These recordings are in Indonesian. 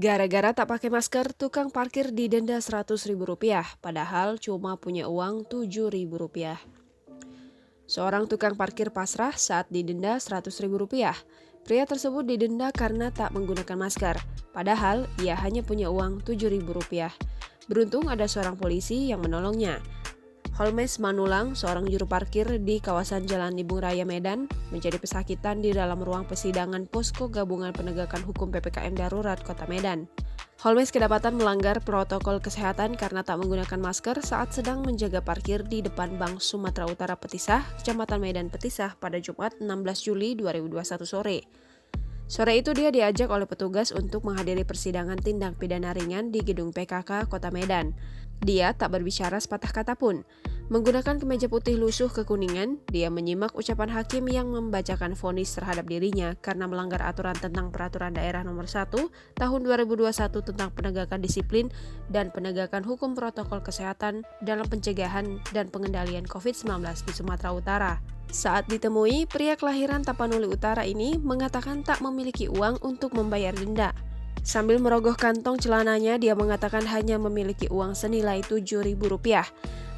Gara-gara tak pakai masker, tukang parkir didenda Rp100.000, padahal cuma punya uang Rp7.000. Seorang tukang parkir pasrah saat didenda Rp100.000. Pria tersebut didenda karena tak menggunakan masker, padahal ia hanya punya uang Rp7.000. Beruntung ada seorang polisi yang menolongnya. Holmes Manulang, seorang juru parkir di kawasan Jalan Nibung Raya Medan, menjadi pesakitan di dalam ruang persidangan Posko Gabungan Penegakan Hukum PPKM Darurat Kota Medan. Holmes kedapatan melanggar protokol kesehatan karena tak menggunakan masker saat sedang menjaga parkir di depan Bank Sumatera Utara Petisah, Kecamatan Medan Petisah pada Jumat 16 Juli 2021 sore. Sore itu dia diajak oleh petugas untuk menghadiri persidangan tindak pidana ringan di gedung PKK Kota Medan. Dia tak berbicara sepatah kata pun. Menggunakan kemeja putih lusuh kekuningan, dia menyimak ucapan hakim yang membacakan vonis terhadap dirinya karena melanggar aturan tentang Peraturan Daerah Nomor 1 Tahun 2021 tentang penegakan disiplin dan penegakan hukum protokol kesehatan dalam pencegahan dan pengendalian COVID-19 di Sumatera Utara. Saat ditemui, pria kelahiran Tapanuli Utara ini mengatakan tak memiliki uang untuk membayar denda. Sambil merogoh kantong celananya, dia mengatakan hanya memiliki uang senilai Rp7.000.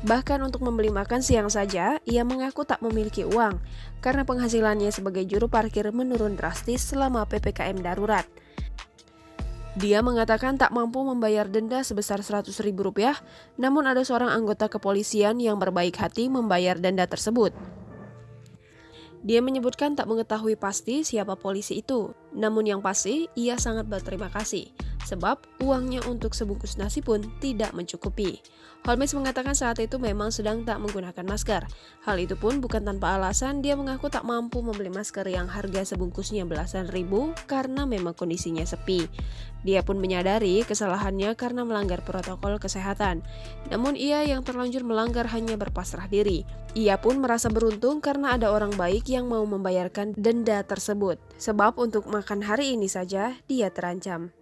Bahkan untuk membeli makan siang saja, ia mengaku tak memiliki uang karena penghasilannya sebagai juru parkir menurun drastis selama PPKM darurat. Dia mengatakan tak mampu membayar denda sebesar Rp100.000, namun ada seorang anggota kepolisian yang berbaik hati membayar denda tersebut. Dia menyebutkan tak mengetahui pasti siapa polisi itu, namun yang pasti ia sangat berterima kasih, sebab uangnya untuk sebungkus nasi pun tidak mencukupi. Holmes mengatakan saat itu memang sedang tak menggunakan masker. Hal itu pun bukan tanpa alasan, dia mengaku tak mampu membeli masker yang harga sebungkusnya belasan ribu karena memang kondisinya sepi. Dia pun menyadari kesalahannya karena melanggar protokol kesehatan. Namun ia yang terlanjur melanggar hanya berpasrah diri. Ia pun merasa beruntung karena ada orang baik yang mau membayarkan denda tersebut. Sebab untuk makan hari ini saja dia terancam.